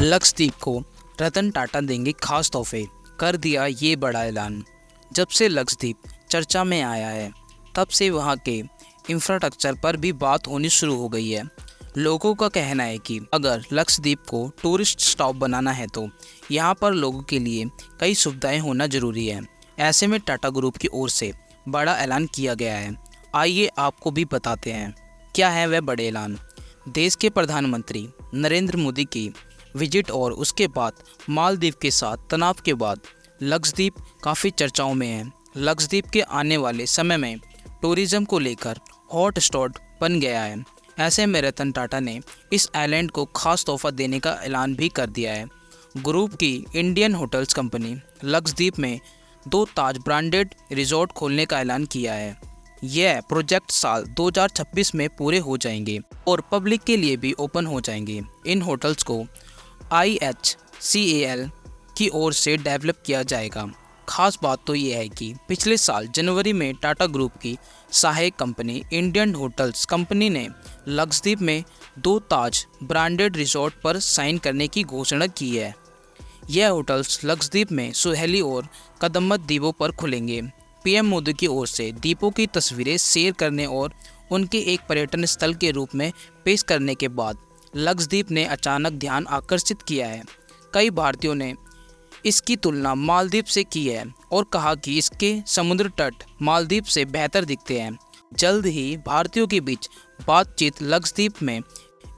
लक्षद्वीप को रतन टाटा देंगे खास तोहफे, कर दिया ये बड़ा ऐलान। जब से लक्षद्वीप चर्चा में आया है तब से वहाँ के इंफ्रास्ट्रक्चर पर भी बात होनी शुरू हो गई है। लोगों का कहना है कि अगर लक्षद्वीप को टूरिस्ट स्टॉप बनाना है तो यहाँ पर लोगों के लिए कई सुविधाएं होना जरूरी है। ऐसे में टाटा ग्रुप की ओर से बड़ा ऐलान किया गया है। आइए आपको भी बताते हैं क्या है वह बड़े ऐलान। देश के प्रधानमंत्री नरेंद्र मोदी की विजिट और उसके बाद मालदीव के साथ तनाव के बाद लक्षद्वीप काफ़ी चर्चाओं में है। लक्षद्वीप के आने वाले समय में टूरिज्म को लेकर हॉट स्पॉट बन गया है। ऐसे में रतन टाटा ने इस आइलैंड को खास तोहफा देने का ऐलान भी कर दिया है। ग्रुप की इंडियन होटल्स कंपनी लक्षद्वीप में 2 ताज ब्रांडेड रिजॉर्ट खोलने का ऐलान किया है। यह प्रोजेक्ट साल 2026 में पूरे हो जाएंगे और पब्लिक के लिए भी ओपन हो जाएंगे। इन होटल्स को IHCAL की ओर से डेवलप किया जाएगा। खास बात तो यह है कि पिछले साल जनवरी में टाटा ग्रुप की सहायक कंपनी इंडियन होटल्स कंपनी ने लक्षद्वीप में 2 ताज ब्रांडेड रिजॉर्ट पर साइन करने की घोषणा की है। यह होटल्स लक्षद्वीप में सुहेली और कदमत द्वीपों पर खुलेंगे। PM मोदी की ओर से द्वीपों की तस्वीरें शेयर करने और उनके एक पर्यटन स्थल के रूप में पेश करने के बाद लक्षद्वीप ने अचानक ध्यान आकर्षित किया है। कई भारतीयों ने इसकी तुलना मालदीव से की है और कहा कि इसके समुद्र तट मालदीव से बेहतर दिखते हैं। जल्द ही भारतीयों के बीच बातचीत लक्षद्वीप में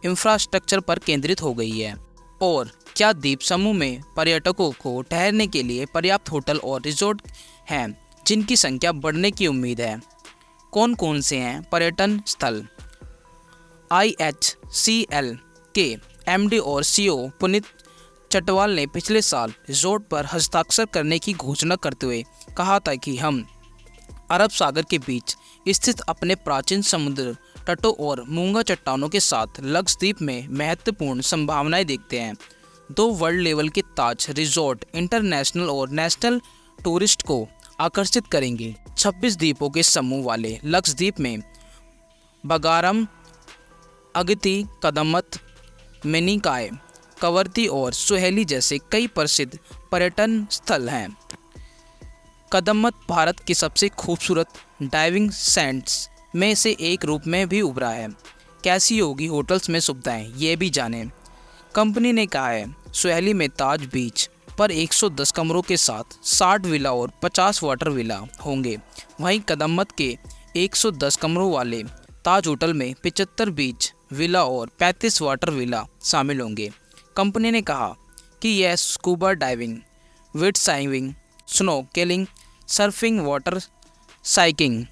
इंफ्रास्ट्रक्चर पर केंद्रित हो गई है और क्या द्वीप समूह में पर्यटकों को ठहरने के लिए पर्याप्त होटल और रिजॉर्ट हैं जिनकी संख्या बढ़ने की उम्मीद है। कौन कौन से हैं पर्यटन स्थल? IHCL के MD और CEO पुनीत चटवाल ने पिछले साल रिजॉर्ट पर हस्ताक्षर करने की घोषणा करते हुए कहा था कि हम अरब सागर के बीच स्थित अपने प्राचीन समुद्र तटों और मूंगा चट्टानों के साथ लक्षद्वीप में महत्वपूर्ण संभावनाएं देखते हैं। 2 वर्ल्ड लेवल के ताज रिजॉर्ट इंटरनेशनल और नेशनल टूरिस्ट को आकर्षित करेंगे। 26 द्वीपों के समूह वाले लक्षद्वीप में बगारम, अगती, कदमत, मिनिकॉय, कवरती और सुहेली जैसे कई प्रसिद्ध पर्यटन स्थल हैं। कदमत भारत की सबसे खूबसूरत डाइविंग सैंड्स में से एक रूप में भी उभरा है। कैसी होगी होटल्स में सुविधाएं, ये भी जानें। कंपनी ने कहा है सुहेली में ताज बीच पर 110 कमरों के साथ 60 विला और 50 वाटर विला होंगे। वहीं कदमत के 110 कमरों वाले ताज होटल में 75 बीच विला और 35 वाटर विला शामिल होंगे। कंपनी ने कहा कि यह स्कूबा डाइविंग, विंड साइकिंग, स्नोकेलिंग, सर्फिंग, वाटर साइकिंग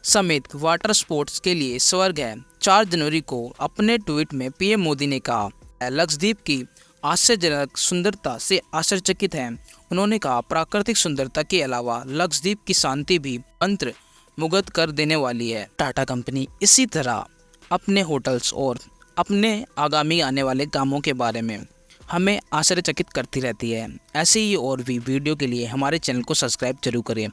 समेत वाटर स्पोर्ट्स के लिए स्वर्ग है। 4 जनवरी को अपने ट्वीट में PM मोदी ने कहा लक्षद्वीप की आश्चर्यजनक सुंदरता से आश्चर्यचकित हैं। उन्होंने कहा प्राकृतिक सुंदरता के अलावा लक्षद्वीप की शांति भी मंत्र मुग्ध कर देने वाली है। टाटा कंपनी इसी तरह अपने होटल्स और अपने आगामी आने वाले कामों के बारे में हमें आश्चर्यचकित करती रहती है। ऐसे ही और भी वीडियो के लिए हमारे चैनल को सब्सक्राइब जरूर करें।